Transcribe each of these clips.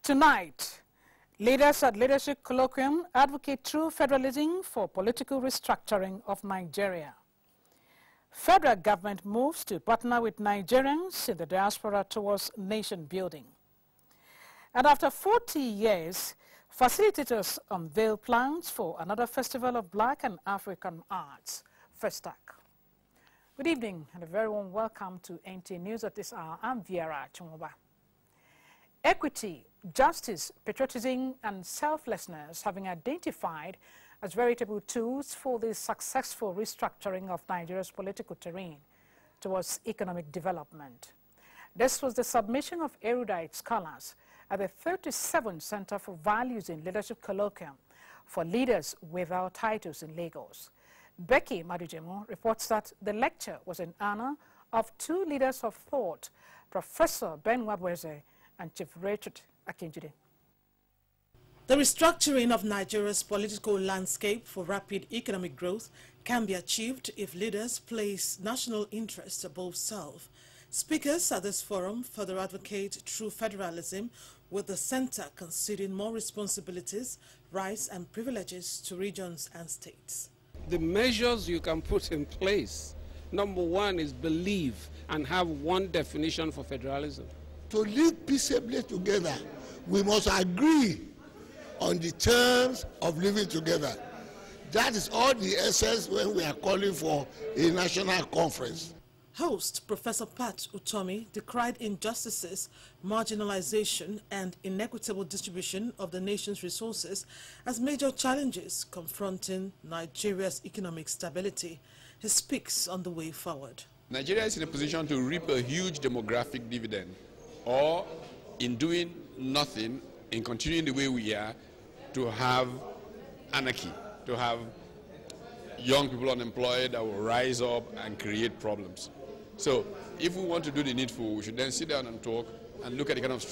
Tonight, leaders at Leadership Colloquium advocate true federalism for political restructuring of Nigeria. Federal government moves to partner with Nigerians in the diaspora towards nation building. And after 40 years, facilitators unveil plans for another Festival of Black and African Arts, Festac. Good evening and a very warm welcome to NTA News at this hour. I'm Viera Chungoba. Equity, justice, patriotism and selflessness have been identified as veritable tools for the successful restructuring of Nigeria's political terrain towards economic development. This was the submission of erudite scholars at the 37th Center for Values in Leadership Colloquium for leaders without titles in Lagos. Becky Madujemo reports that the lecture was in honor of two leaders of thought, Professor Ben Wabweze and Chief Richard Akinjide. The restructuring of Nigeria's political landscape for rapid economic growth can be achieved if leaders place national interests above self. Speakers at this forum further advocate true federalism, with the center conceding more responsibilities, rights and privileges to regions and states. The measures you can put in place, number one is believe and have one definition for federalism. To live peaceably together, we must agree on the terms of living together. That is all the essence when we are calling for a national conference. Host Professor Pat Utomi decried injustices, marginalization and inequitable distribution of the nation's resources as major challenges confronting Nigeria's economic stability. He speaks on the way forward. Nigeria is in a position to reap a huge demographic dividend, or in doing nothing, in continuing the way we are, to have anarchy, to have young people unemployed that will rise up and create problems. So if we want to do the needful, we should then sit down and talk and look at the kind of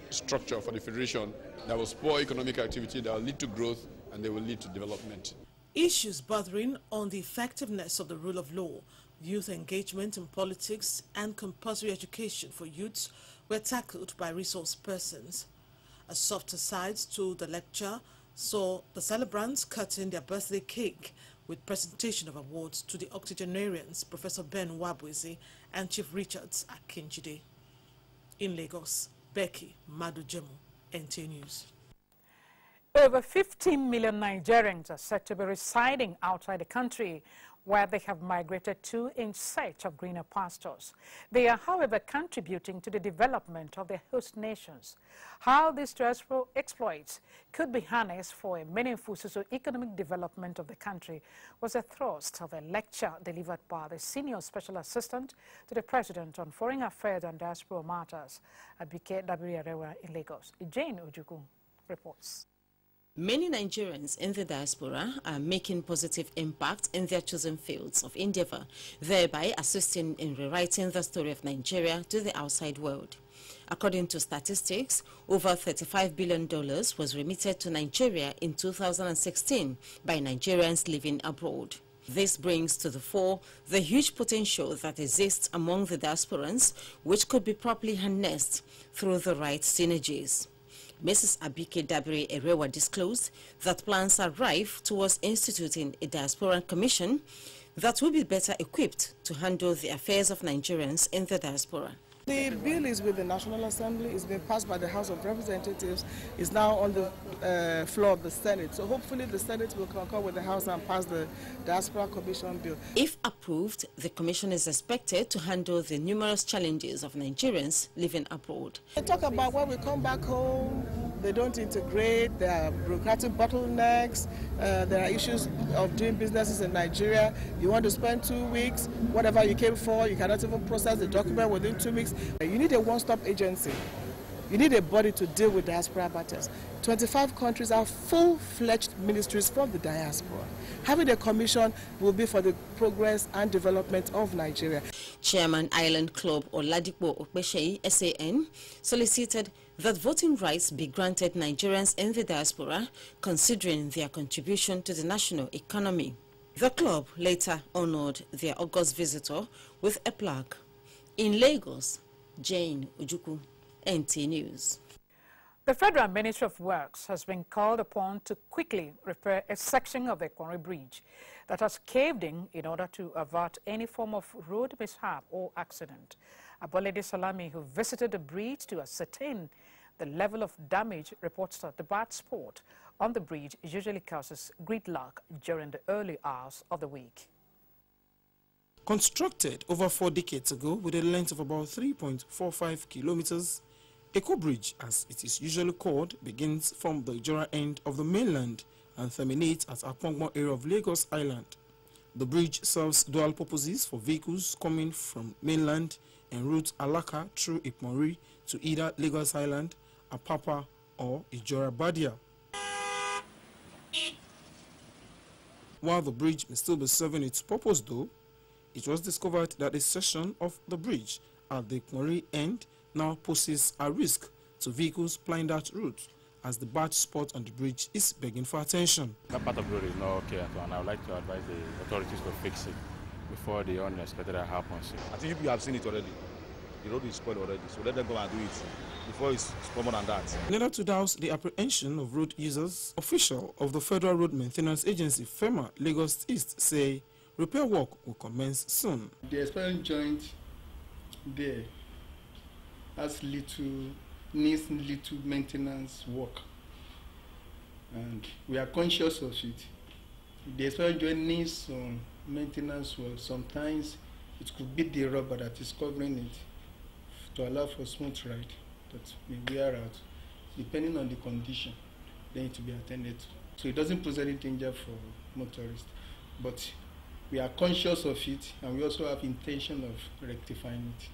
structure for the federation that will spur economic activity, that will lead to growth, and they will lead to development. Issues bordering on the effectiveness of the rule of law, youth engagement in politics and compulsory education for youths were tackled by resource persons. A softer side to the lecture saw the celebrants cutting their birthday cake with presentation of awards to the octogenarians, Professor Ben Wabweze and Chief Richard Akinjide. In Lagos, Becky Madujemo, NTA News. Over 15 million Nigerians are said to be residing outside the country, where they have migrated to in search of greener pastures. They are, however, contributing to the development of their host nations. How these diaspora exploits could be harnessed for a meaningful socio-economic development of the country was a thrust of a lecture delivered by the Senior Special Assistant to the President on Foreign Affairs and Diaspora Matters at NTA2 in Lagos. Jane Ojukwu reports. Many Nigerians in the diaspora are making positive impact in their chosen fields of endeavor, thereby assisting in rewriting the story of Nigeria to the outside world. According to statistics, over $35 billion was remitted to Nigeria in 2016 by Nigerians living abroad. This brings to the fore the huge potential that exists among the diasporans, which could be properly harnessed through the right synergies. Mrs. Abike Dabiri Erewa disclosed that plans are rife towards instituting a diaspora commission that will be better equipped to handle the affairs of Nigerians in the diaspora. The bill is with the National Assembly, it's been passed by the House of Representatives, is now on the floor of the Senate. So hopefully the Senate will concur with the House and pass the Diaspora Commission bill. If approved, the commission is expected to handle the numerous challenges of Nigerians living abroad. They talk about when we come back home, they don't integrate, there are bureaucratic bottlenecks, there are issues of doing businesses in Nigeria. You want to spend 2 weeks, whatever you came for, you cannot even process the document within 2 weeks. You need a one-stop agency. You need a body to deal with diaspora matters. 25 countries have full-fledged ministries from the diaspora. Having a commission will be for the progress and development of Nigeria. Chairman Island Club Oladipo Okpesheyi SAN solicited that voting rights be granted Nigerians in the diaspora, considering their contribution to the national economy. The club later honored their August visitor with a plaque. In Lagos, Jane Ojukwu, NTA News. The Federal Ministry of Works has been called upon to quickly repair a section of the Quarry Bridge that has caved in order to avert any form of road mishap or accident. Abolade Salami, who visited the bridge to ascertain the level of damage, reports that the bad spot on the bridge usually causes gridlock during the early hours of the week. Constructed over 4 decades ago with a length of about 3.45 kilometers, Eco Bridge, as it is usually called, begins from the Ijora end of the mainland and terminates at Apongmo area of Lagos Island. The bridge serves dual purposes for vehicles coming from mainland en route Alaka through Ipmori to either Lagos Island, Apapa or Ijora Badia. While the bridge may still be serving its purpose though, it was discovered that a section of the bridge at the Quarry end now poses a risk to vehicles plying that route, as the bad spot on the bridge is begging for attention. That part of the road is not okay at all, and I would like to advise the authorities to fix it before the unexpected happens. I think you have seen it already. The road is spoiled already, so let them go and do it before it's more than that. In order to douse the apprehension of road users, officials of the Federal Road Maintenance Agency, FEMA, Lagos East, say repair work will commence soon. The expansion joint there has needs little maintenance work, and we are conscious of it. The expansion joint needs some maintenance work. Sometimes it could be the rubber that is covering it to allow for smooth ride that may wear out. Depending on the condition, they need to be attended to. So it doesn't pose any danger for motorists, but we are conscious of it, and we also have intention of rectifying it.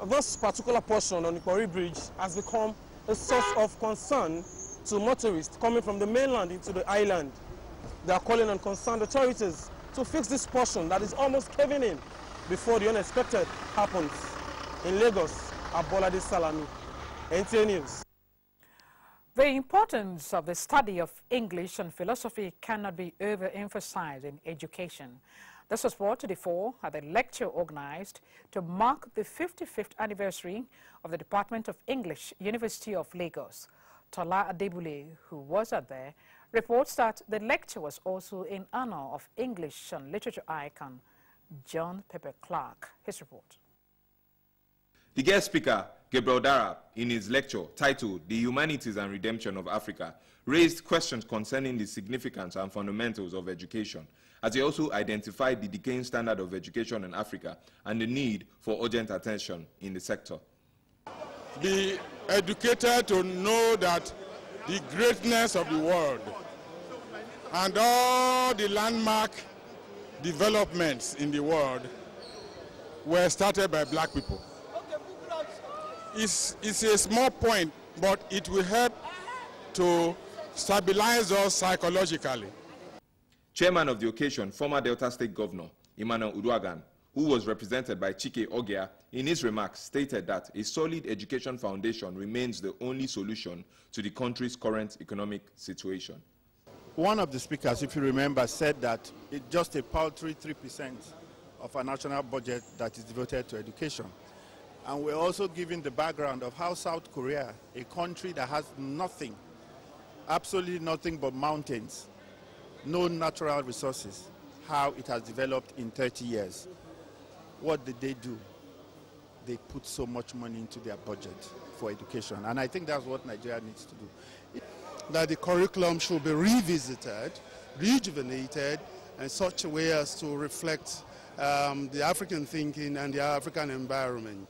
This particular portion on the Quarry Bridge has become a source of concern to motorists coming from the mainland into the island. They are calling on concerned authorities to fix this portion that is almost caving in before the unexpected happens. In Lagos, Abolade Salami, NTA News. The importance of the study of English and philosophy cannot be overemphasized in education. This was brought to the fore at a lecture organized to mark the 55th anniversary of the Department of English, University of Lagos. Tola Adebule, who was there, reports that the lecture was also in honor of English and literature icon John Pepper Clark. His report. The guest speaker, Gabriel Darab, in his lecture titled The Humanities and Redemption of Africa, raised questions concerning the significance and fundamentals of education, as he also identified the decaying standard of education in Africa and the need for urgent attention in the sector. Be educated to know that the greatness of the world and all the landmark developments in the world were started by black people. It's a small point, but it will help to stabilize us psychologically. Chairman of the occasion, former Delta State Governor Emmanuel Uduaghan, who was represented by Chike Ogia, in his remarks stated that a solid education foundation remains the only solution to the country's current economic situation. One of the speakers, if you remember, said that it's just a paltry 3% of our national budget that is devoted to education. And we're also giving the background of how South Korea, a country that has nothing, absolutely nothing but mountains, no natural resources, how it has developed in 30 years. What did they do? They put so much money into their budget for education. And I think that's what Nigeria needs to do. That the curriculum should be revisited, rejuvenated, in such a way as to reflect the African thinking and the African environment.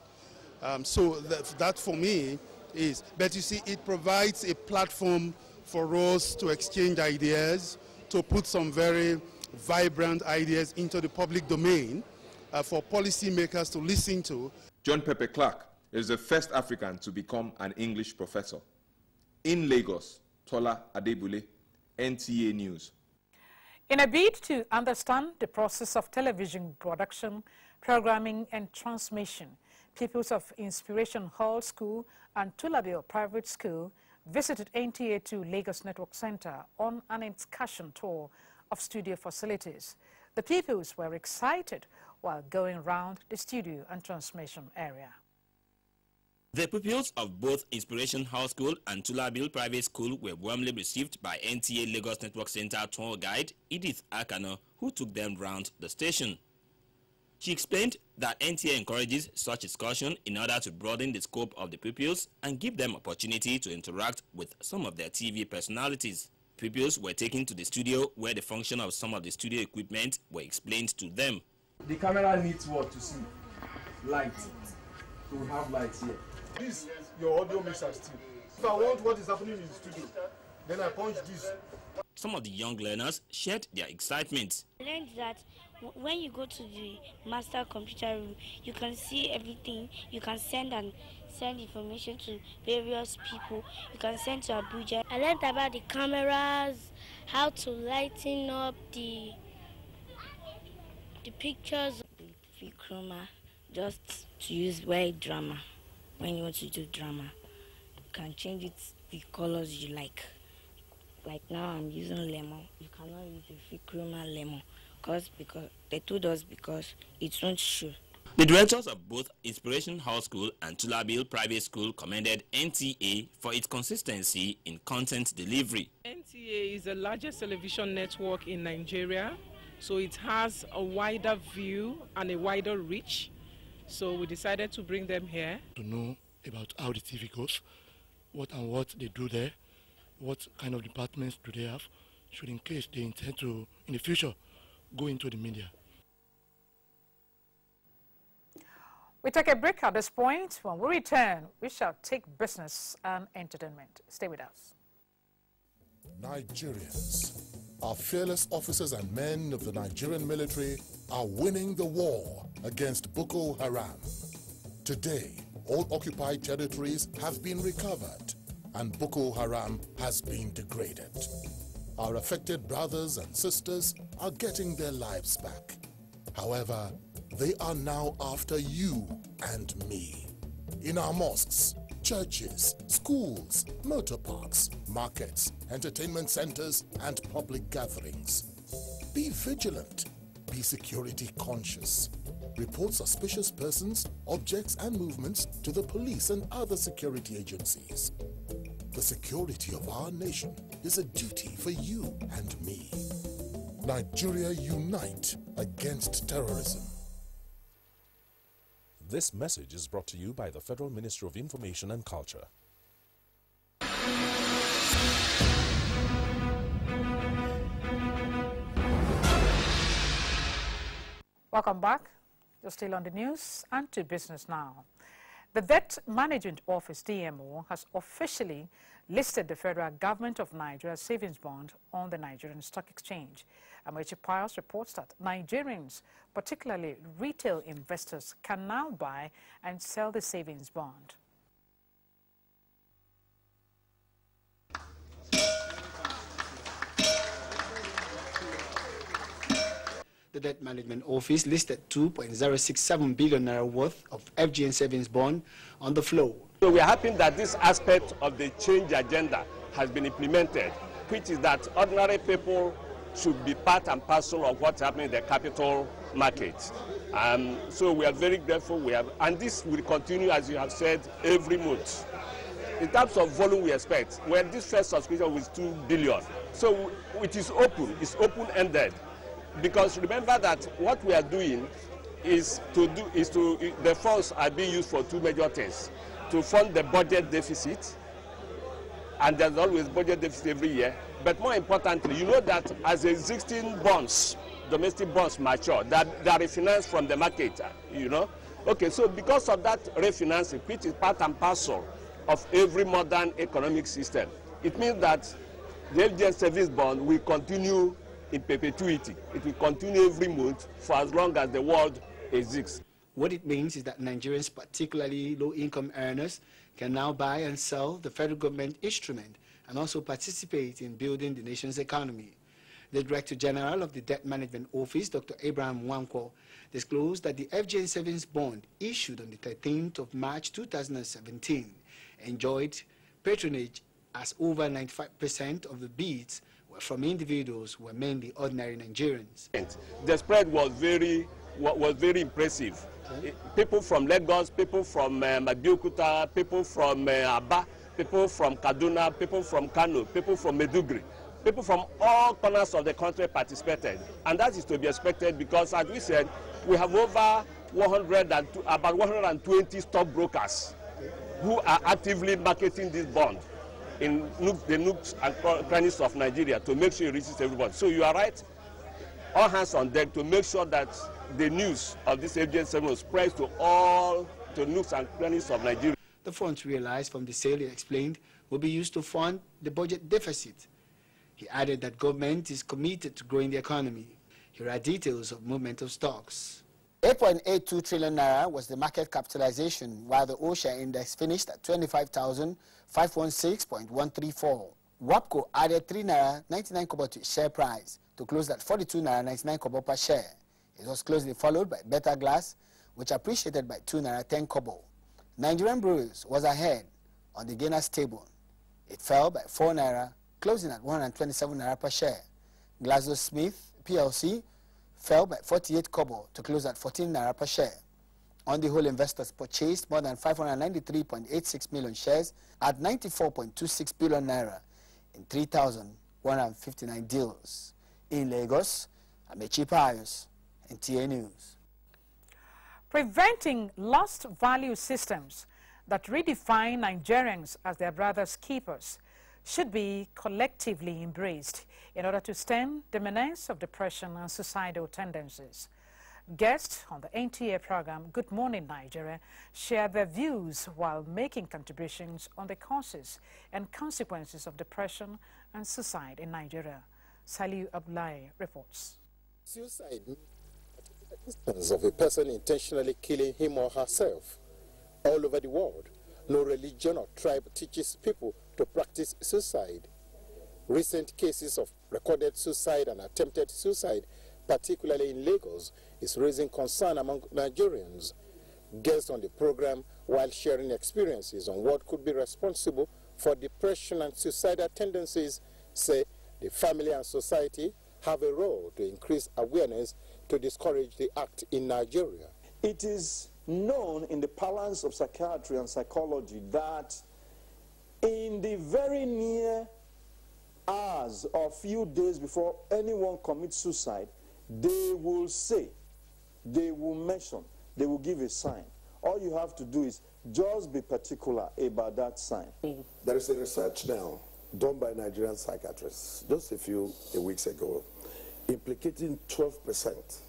So that for me is, but you see, it provides a platform for us to exchange ideas, to put some very vibrant ideas into the public domain for policymakers to listen to. John Pepper Clark is the first African to become an English professor. In Lagos, Tola Adebule, NTA News. In a bid to understand the process of television production, programming and transmission, pupils of Inspiration Hall School and Tulabio Private School visited NTA2 Lagos Network Center on an excursion tour of studio facilities. The pupils were excited while going around the studio and transmission area. The pupils of both Inspiration House School and Tulabil Private School were warmly received by NTA Lagos Network Center tour guide Edith Akano, who took them round the station. She explained that NTA encourages such excursion in order to broaden the scope of the pupils and give them opportunity to interact with some of their TV personalities. Pupils were taken to the studio where the function of some of the studio equipment were explained to them. The camera needs what to see? Light. So we have lights here. This your audio mixer still. If I want what is happening in the studio, then I punch this. Some of the young learners shared their excitement. I learned that when you go to the master computer room, you can see everything. You can send information to various people. You can send to Abuja. I learned about the cameras, how to lighten up the pictures. The chroma, just to use white drama. When you want to do drama, you can change it the colors you like. Like now I'm using lemon. You cannot use the fake chroma lemon because they told us because it won't show. The directors of both Inspiration House School and Tulabil Private School commended NTA for its consistency in content delivery. NTA is the largest television network in Nigeria, so it has a wider view and a wider reach. So we decided to bring them here. To know about how the TV goes, what they do there, what kind of departments do they have, should in case they intend to, in the future, go into the media. We take a break at this point. When we return, we shall take business and entertainment. Stay with us. Nigerians, our fearless officers and men of the Nigerian military are winning the war against Boko Haram. Today, all occupied territories have been recovered and Boko Haram has been degraded. Our affected brothers and sisters are getting their lives back. However, they are now after you and me. In our mosques, churches, schools, motor parks, markets, entertainment centers, and public gatherings. Be vigilant. Be security conscious. Report suspicious persons, objects, and movements to the police and other security agencies. The security of our nation is a duty for you and me. Nigeria, unite against terrorism. This message is brought to you by the Federal Ministry of Information and Culture. Welcome back. You're still on the news and to business now. The Debt Management Office, DMO, has officially listed the federal government of Nigeria savings bond on the Nigerian Stock Exchange. Amaechi Pius reports that Nigerians, particularly retail investors, can now buy and sell the savings bond. The Debt Management Office listed 2.067 billion naira worth of FGN savings bond on the floor. So we are happy that this aspect of the change agenda has been implemented, which is that ordinary people should be part and parcel of what's happening in the capital market. So we are very grateful. And this will continue, as you have said, every month. In terms of volume we expect, well, this first subscription was 2 billion. So it is open, it's open-ended. Because remember that what we are doing the funds are being used for two major things. To fund the budget deficit, and there's always budget deficit every year. But more importantly, you know that as existing bonds, domestic bonds mature, that they are refinanced from the market, you know. Okay, so because of that refinancing, which is part and parcel of every modern economic system, it means that the FGN savings bond will continue in perpetuity. It will continue every month for as long as the world exists. What it means is that Nigerians, particularly low-income earners, can now buy and sell the federal government instrument and also participate in building the nation's economy. The Director General of the Debt Management Office, Dr. Abraham Nwankwo, disclosed that the FGN savings bond issued on the 13th of March 2017 enjoyed patronage as over 95% of the bids were from individuals who were mainly ordinary Nigerians. The spread was very was very impressive. People from Lagos, people from Abeokuta, people from Aba, people from Kaduna, people from Kano, people from Maiduguri, people from all corners of the country participated. And that is to be expected because, as we said, we have over about 120 stockbrokers who are actively marketing this bond in the nooks and crannies of Nigeria to make sure it reaches everyone. So you are right, all hands on deck to make sure that the news of this agency will spread to all the nooks and crannies of Nigeria. The funds realized from the sale, he explained, will be used to fund the budget deficit. He added that government is committed to growing the economy. Here are details of movement of stocks. 8.82 trillion naira was the market capitalization, while the O-share index finished at 25,516.134. WAPCO added 3 naira 99 kobo to its share price to close at 42 naira 99 kobo per share. It was closely followed by Beta Glass, which appreciated by 2 naira 10 kobo. Nigerian Breweries was ahead on the gainers table. It fell by 4 naira, closing at 127 naira per share. GlaxoSmith PLC fell by 48 kobo to close at 14 naira per share. On the whole, investors purchased more than 593.86 million shares at 94.26 billion naira in 3,159 deals. In Lagos, Amechi Pius, NTA News. Preventing lost value systems that redefine Nigerians as their brothers' keepers should be collectively embraced in order to stem the menace of depression and suicidal tendencies. Guests on the NTA program, Good Morning Nigeria, shared their views while making contributions on the causes and consequences of depression and suicide in Nigeria. Saliu Abdullahi reports. Suicide means the instance of a person intentionally killing him or herself. All over the world, no religion or tribe teaches people to practice suicide. Recent cases of recorded suicide and attempted suicide, particularly in Lagos, is raising concern among Nigerians. Guests on the program, while sharing experiences on what could be responsible for depression and suicidal tendencies, say the family and society have a role to increase awareness to discourage the act in Nigeria. It is known in the parlance of psychiatry and psychology that in the very near hours or few days before anyone commits suicide, they will say, they will mention, they will give a sign. All you have to do is just be particular about that sign. There is a research now done by Nigerian psychiatrists just a few weeks ago, implicating 12%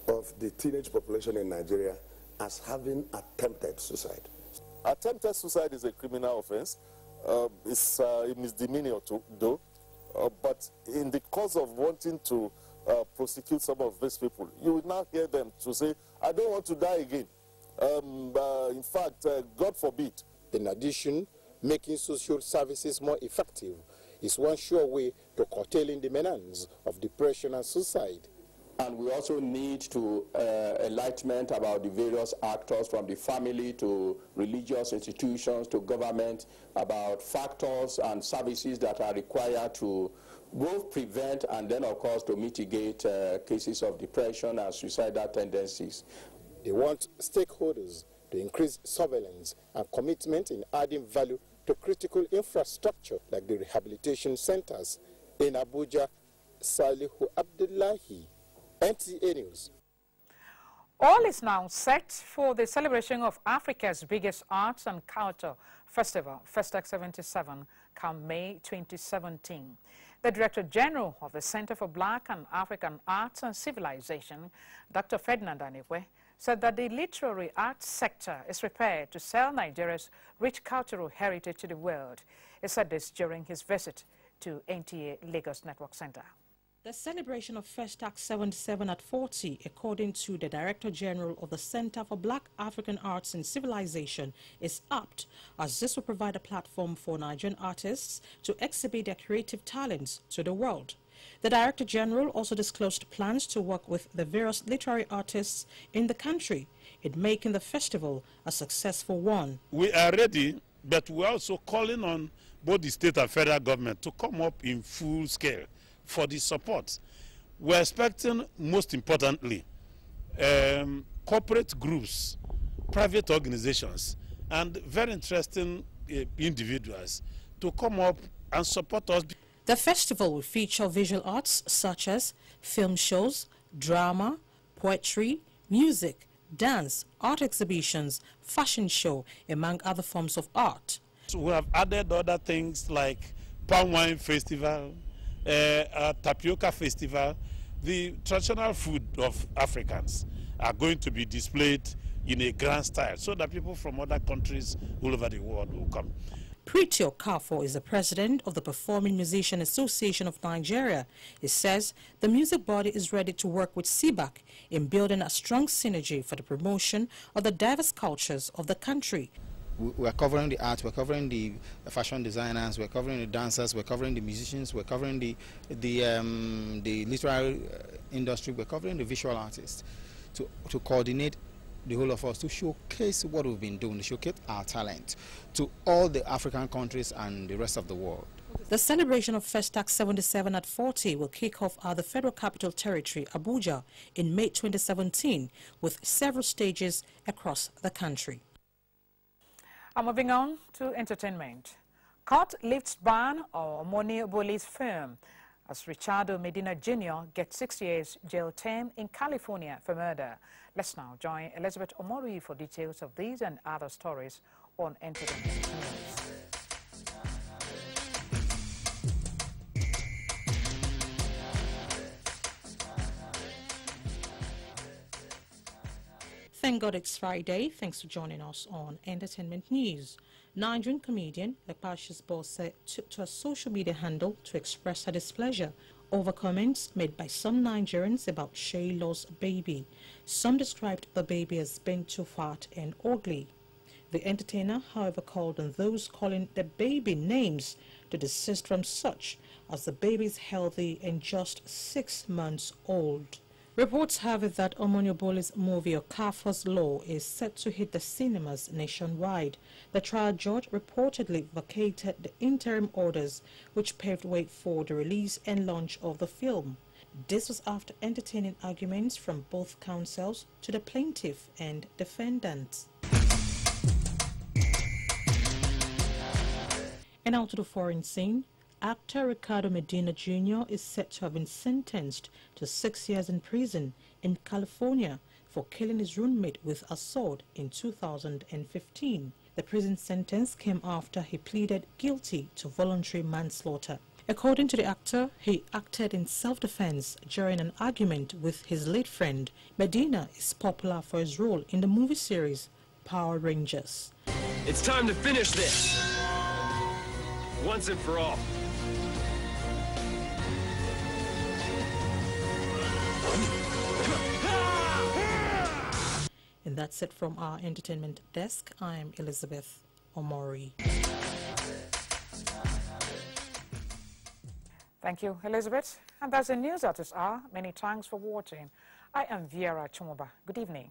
of the teenage population in Nigeria as having attempted suicide. Attempted suicide is a criminal offense. It's a misdemeanor though. But in the course of wanting to prosecute some of these people, you will now hear them to say, I don't want to die again. In fact, God forbid. In addition, making social services more effective is one sure way to curtailing the menace of depression and suicide. And we also need to enlightenment about the various actors, from the family to religious institutions to government, about factors and services that are required to both prevent and then, of course, to mitigate cases of depression and suicidal tendencies. They want stakeholders to increase surveillance and commitment in adding value to critical infrastructure like the rehabilitation centers. In Abuja, Salihu Abdullahi, NTA News. All is now set for the celebration of Africa's biggest arts and culture festival, Festac 77, come May 2017. The Director General of the Center for Black and African Arts and Civilization, Dr. Ferdinand Anekwe, said that the literary arts sector is prepared to sell Nigeria's rich cultural heritage to the world. He said this during his visit to NTA Lagos Network Center. The celebration of Festac 77 at 40, according to the Director General of the Center for Black African Arts and Civilization, is apt, as this will provide a platform for Nigerian artists to exhibit their creative talents to the world. The Director General also disclosed plans to work with the various literary artists in the country in making the festival a successful one. We are ready, but we are also calling on both the state and federal government to come up in full scale for the support. We're expecting, most importantly, corporate groups, private organizations, and very interesting individuals to come up and support us. The festival will feature visual arts such as film shows, drama, poetry, music, dance, art exhibitions, fashion show, among other forms of art. So we have added other things like palm wine festival, tapioca festival. The traditional food of Africans are going to be displayed in a grand style so that people from other countries all over the world will come. Pretty Okafor is the president of the Performing Musician Association of Nigeria. He says the music body is ready to work with CBAC in building a strong synergy for the promotion of the diverse cultures of the country. We're covering the art, we're covering the fashion designers, we're covering the dancers, we're covering the musicians, we're covering the literary industry, we're covering the visual artists to coordinate the whole of us, to showcase what we've been doing, to showcase our talent to all the African countries and the rest of the world. The celebration of Festac 77 at 40 will kick off at the Federal Capital Territory, Abuja, in May 2017, with several stages across the country. Moving on to entertainment. Court lifts ban on Omoni Oboli's firm as Richardo Medina Jr. gets 6 years jail term in California for murder. Let's now join Elizabeth Omori for details of these and other stories on Entertainment News. Thank God it's Friday. Thanks for joining us on Entertainment News. Nigerian comedian Lepashis Bose took to a social media handle to express her displeasure over comments made by some Nigerians about Shaylo's baby. Some described the baby as being too fat and ugly. The entertainer, however, called on those calling the baby names to desist from such, as the baby is healthy and just 6 months old. Reports have it that Omoni Oboli's movie Okafor's Law is set to hit the cinemas nationwide. The trial judge reportedly vacated the interim orders which paved way for the release and launch of the film. This was after entertaining arguments from both counsels to the plaintiff and defendant. And now to the foreign scene. Actor Richardo Medina Jr. is said to have been sentenced to 6 years in prison in California for killing his roommate with a sword in 2015. The prison sentence came after he pleaded guilty to voluntary manslaughter. According to the actor, he acted in self-defense during an argument with his late friend. Medina is popular for his role in the movie series Power Rangers. It's time to finish this, once and for all. And that's it from our entertainment desk. I'm Elizabeth Omori. Thank you, Elizabeth. And that's the news at this hour. Many thanks for watching. I am Viera Chumoba. Good evening.